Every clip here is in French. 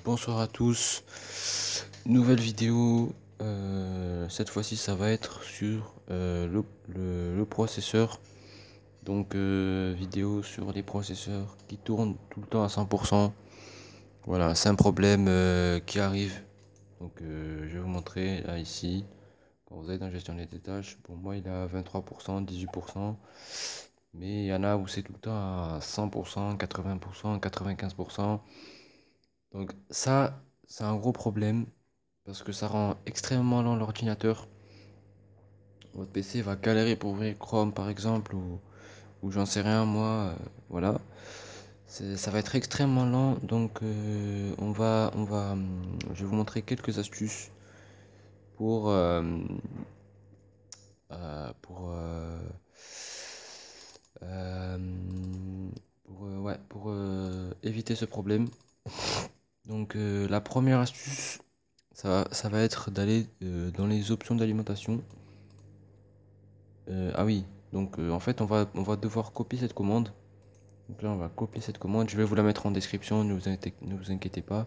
Bonsoir à tous, nouvelle vidéo. Cette fois-ci ça va être sur le processeur. Donc vidéo sur les processeurs qui tournent tout le temps à 100%. Voilà, c'est un problème qui arrive. Donc je vais vous montrer là ici. Quand vous êtes dans gestion des tâches, pour moi il est à 23%, 18%. Mais il y en a où c'est tout le temps à 100%, 80%, 95%. Donc ça, c'est un gros problème parce que ça rend extrêmement lent l'ordinateur. Votre PC va galérer pour ouvrir Chrome par exemple ou j'en sais rien moi. Voilà, ça va être extrêmement lent. Donc je vais vous montrer quelques astuces pour euh, pour euh, euh, pour éviter ce problème. Donc la première astuce, ça va être d'aller dans les options d'alimentation. Ah oui, donc en fait on va devoir copier cette commande. Donc là on va copier cette commande, je vais vous la mettre en description, ne vous inquiétez pas.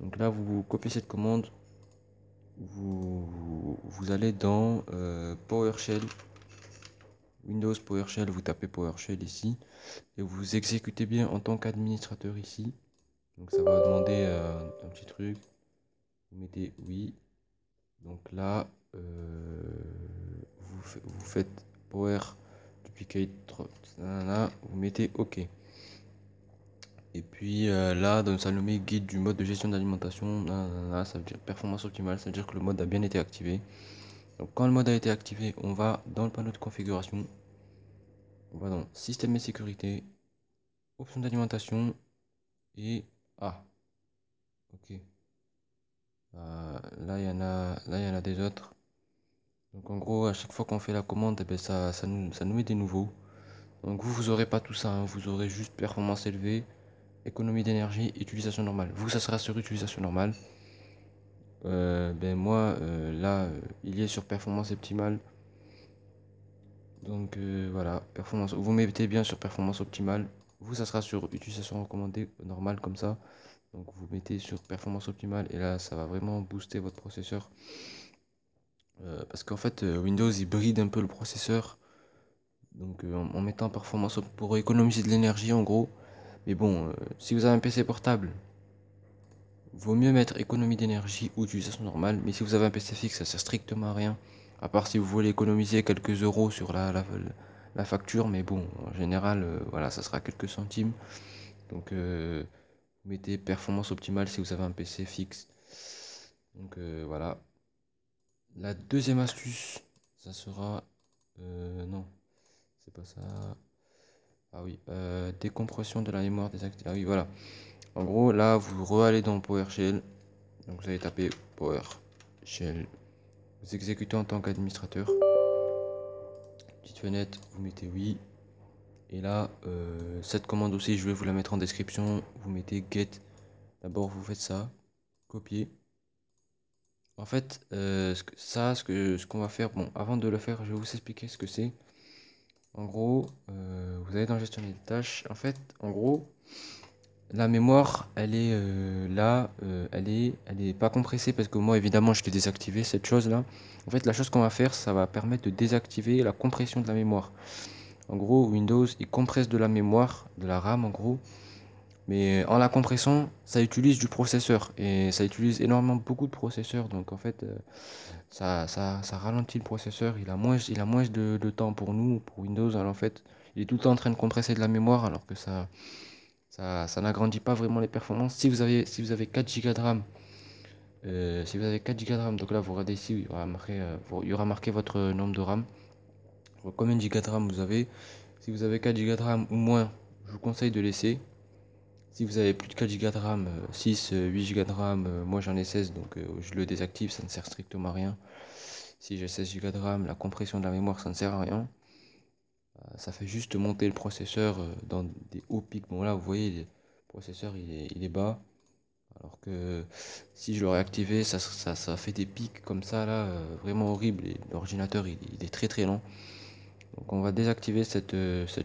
Donc là vous copiez cette commande, vous allez dans PowerShell, Windows PowerShell, vous tapez PowerShell ici, et vous exécutez bien en tant qu'administrateur ici. Donc ça va demander un petit truc, vous mettez oui. Donc là, vous faites Power Duplicate, vous mettez OK. Et puis là, donc, ça nous met guide du mode de gestion d'alimentation. Ça veut dire performance optimale, ça veut dire que le mode a bien été activé. Donc quand le mode a été activé, on va dans le panneau de configuration. On va dans système et sécurité, options d'alimentation et ok. Là, il y en a des autres. Donc en gros, à chaque fois qu'on fait la commande, eh ben, ça nous met des nouveaux. Donc vous aurez pas tout ça, hein. Vous aurez juste performance élevée, économie d'énergie, utilisation normale. Vous, ça sera sur utilisation normale. Ben moi, là, il y est sur performance optimale. Donc voilà, performance. Vous mettez bien sur performance optimale. Vous, ça sera sur utilisation recommandée normale comme ça. Donc vous mettez sur performance optimale et là, ça va vraiment booster votre processeur. Parce qu'en fait, Windows, il bride un peu le processeur. Donc en mettant performance pour économiser de l'énergie en gros. Mais bon, si vous avez un PC portable, vaut mieux mettre économie d'énergie ou utilisation normale. Mais si vous avez un PC fixe, ça sert strictement à rien. À part si vous voulez économiser quelques euros sur la facture. Mais bon, en général, voilà, ça sera quelques centimes. Donc vous mettez performance optimale si vous avez un PC fixe. Donc voilà. La deuxième astuce, ça sera... non, c'est pas ça. Ah oui, décompression de la mémoire désactivée. Ah oui, voilà. En gros, là, vous re-allez dans PowerShell. Donc, vous allez taper PowerShell. Vous exécutez en tant qu'administrateur. Petite fenêtre, vous mettez oui. Et là, cette commande aussi, je vais vous la mettre en description. Vous mettez get. D'abord, vous faites ça. Copier. En fait, ce qu'on va faire, bon, avant de le faire, je vais vous expliquer ce que c'est. En gros, vous allez dans gestion des tâches. En fait, en gros, la mémoire, elle est là, elle est pas compressée parce que moi, évidemment, je l'ai désactivé cette chose-là. En fait, la chose qu'on va faire, ça va permettre de désactiver la compression de la mémoire. En gros, Windows, il compresse de la mémoire, de la RAM en gros, mais en la compressant, ça utilise du processeur et ça utilise énormément beaucoup de processeurs. Donc en fait, ça ralentit le processeur. Il a moins de temps pour nous, pour Windows. Alors en fait, il est tout le temps en train de compresser de la mémoire alors que ça n'agrandit pas vraiment les performances. Si vous avez 4 Go de RAM, si vous avez 4 Go de RAM, donc là vous regardez ici, il y aura marqué votre nombre de RAM. Combien de Go de RAM vous avez? Si vous avez 4 Go de RAM ou moins, je vous conseille de laisser. Si vous avez plus de 4 Go de RAM, 6, 8 Go de RAM, moi j'en ai 16, donc je le désactive, ça ne sert strictement à rien. Si j'ai 16 Go de RAM, la compression de la mémoire, ça ne sert à rien. Ça fait juste monter le processeur dans des hauts pics. Bon là, vous voyez, le processeur il est bas. Alors que si je l'aurais activé, ça fait des pics comme ça, là, vraiment horrible. Et l'ordinateur, il est très très lent. Donc on va désactiver cette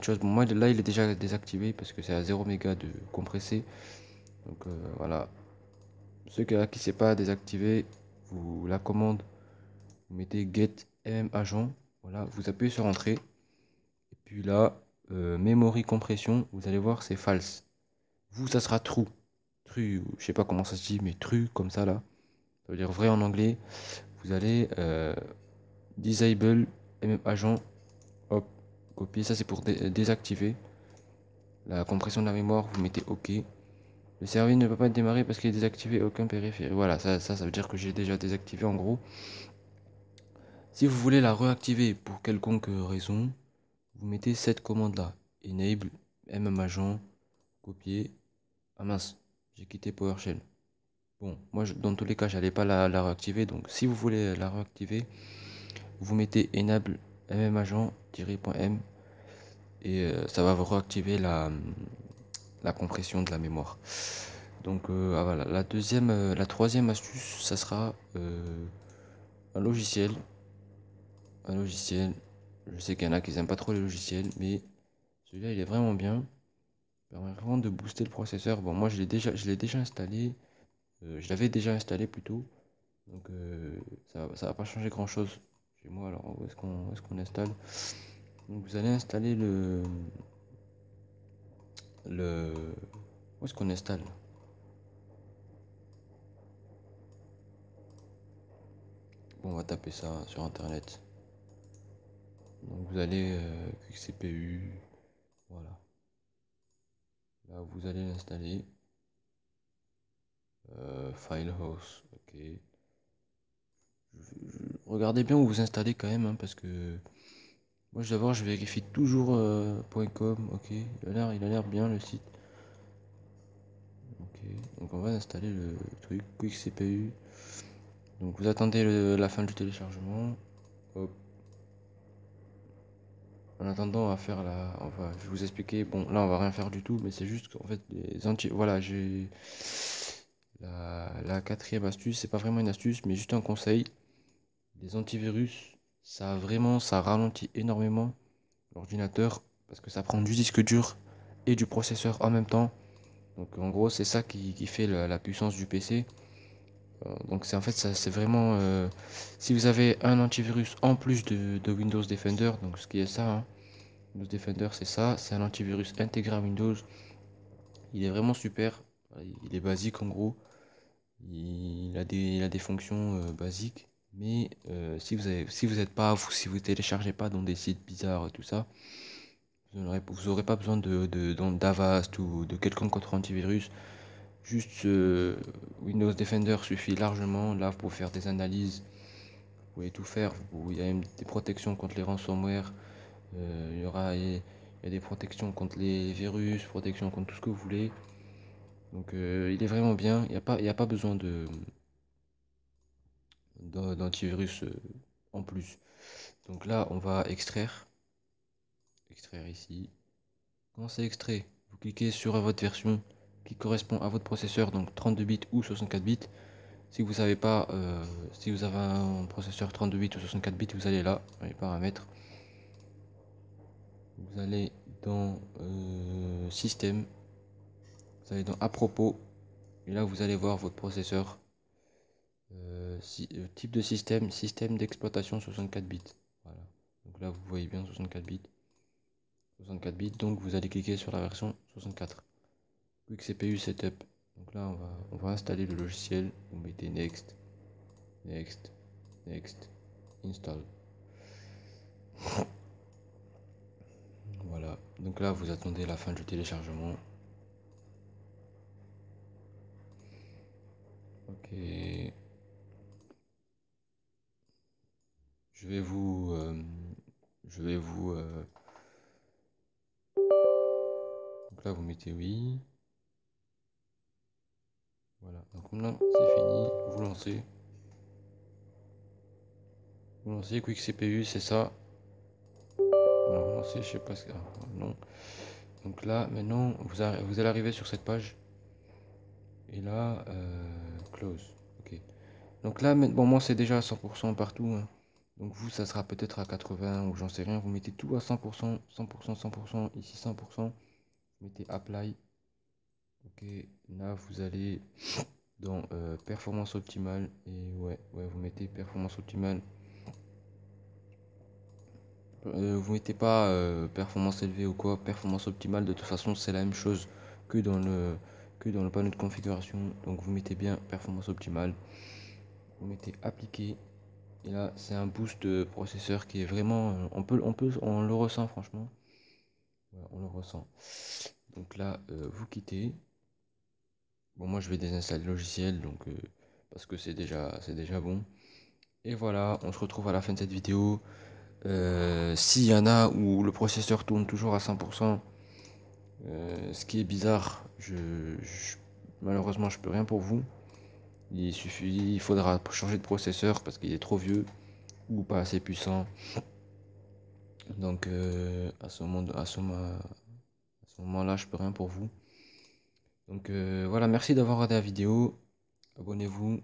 chose. Bon, moi, là, il est déjà désactivé parce que c'est à 0 mégas de compressé. Donc voilà. ceux à qui c'est pas désactivé, vous la commande, vous mettez get agent, voilà, vous appuyez sur entrée, et puis là, memory compression, vous allez voir c'est false. Vous, ça sera true. True, je sais pas comment ça se dit, mais true comme ça là, ça veut dire vrai en anglais. Vous allez disable agent, hop, copier, ça c'est pour désactiver la compression de la mémoire, vous mettez OK. Le serveur ne peut pas démarrer parce qu'il est désactivé, aucun périphérique. Voilà, ça veut dire que j'ai déjà désactivé en gros. Si vous voulez la réactiver pour quelconque raison, vous mettez cette commande là, enable agent, copier. Ah mince, j'ai quitté PowerShell. Bon, moi dans tous les cas, j'allais pas la réactiver, donc si vous voulez la réactiver, vous mettez enable agent-m et ça va vous réactiver la compression de la mémoire. Donc voilà, la troisième astuce, ça sera un logiciel. Un logiciel, je sais qu'il y en a qui n'aiment pas trop les logiciels, mais celui-là il est vraiment bien. Il permet vraiment de booster le processeur. Bon, moi je l'ai déjà installé, je l'avais déjà installé plutôt, donc ça va pas changer grand chose chez moi. Alors où est-ce qu'on installe? Donc vous allez installer le où est-ce qu'on installe? Bon, on va taper ça sur internet. Donc vous allez Quick CPU, voilà. Là vous allez l'installer. Filehouse, ok. Regardez bien où vous installez quand même, hein, parce que moi d'abord je vérifie toujours .com, ok. Il a l'air bien le site. Ok, donc on va installer le truc Quick CPU. Donc vous attendez la fin du téléchargement. Hop. En attendant, on va faire je vais vous expliquer. Bon, là, on va rien faire du tout, mais c'est juste qu'en fait, voilà, j'ai la quatrième astuce. C'est pas vraiment une astuce, mais juste un conseil. Les antivirus, ça ralentit énormément l'ordinateur parce que ça prend du disque dur et du processeur en même temps. Donc, en gros, c'est ça qui fait la puissance du PC. Donc, c'est en fait, ça, c'est vraiment. Si vous avez un antivirus en plus de Windows Defender, donc ce qui est ça, hein, Windows Defender, c'est ça, c'est un antivirus intégré à Windows. Il est vraiment super. Il est basique en gros. Il a des fonctions basiques. Mais si vous êtes pas, si vous téléchargez pas dans des sites bizarres et tout ça, vous aurez pas besoin d'Avast ou de quelconque autre antivirus. Juste Windows Defender suffit largement. Là, pour faire des analyses, vous pouvez tout faire. Il y a même des protections contre les ransomware. Il y a des protections contre les virus, protections contre tout ce que vous voulez. Donc il est vraiment bien. Il y a pas besoin d'antivirus en plus. Donc là, on va extraire. Extraire ici. Quand c'est extrait, vous cliquez sur votre version qui correspond à votre processeur, donc 32 bits ou 64 bits. Si vous savez pas, si vous avez un processeur 32 bits ou 64 bits, vous allez là, dans les paramètres. Vous allez dans système. Vous allez dans à propos. Et là, vous allez voir votre processeur. Type de système d'exploitation 64 bits. Voilà. Donc là, vous voyez bien 64 bits. 64 bits, donc vous allez cliquer sur la version 64. Quick CPU Setup. Donc là, on va installer le logiciel. Vous mettez Next, Next, Next, Install. Voilà. Donc là, vous attendez la fin du téléchargement. Ok. Je vais vous... Donc là, vous mettez oui. Voilà. Donc maintenant, c'est fini. Vous lancez. Vous lancez Quick CPU, c'est ça. Voilà, vous lancez, je sais pas ce que... non. Donc là, maintenant, vous allez arriver sur cette page. Et là, close. Ok. Donc là, bon, moi, c'est déjà à 100% partout, hein. Donc vous, ça sera peut-être à 80 ou j'en sais rien. Vous mettez tout à 100%, 100%, 100%, ici 100%. Vous mettez apply. Ok. Là, vous allez dans performance optimale et ouais, vous mettez performance optimale. Vous mettez pas performance élevée ou quoi, performance optimale, de toute façon c'est la même chose que dans le panneau de configuration. Donc vous mettez bien performance optimale, vous mettez appliquer et là c'est un boost de processeur qui est vraiment on le ressent franchement. Ouais, on le ressent. Donc là vous quittez. Bon, moi je vais désinstaller le logiciel donc parce que c'est déjà bon. Et voilà, on se retrouve à la fin de cette vidéo. S'il y en a où le processeur tourne toujours à 100%, ce qui est bizarre, malheureusement je peux rien pour vous. Il faudra changer de processeur parce qu'il est trop vieux ou pas assez puissant. Donc à ce moment-là, je peux rien pour vous. Donc voilà, merci d'avoir regardé la vidéo. Abonnez-vous.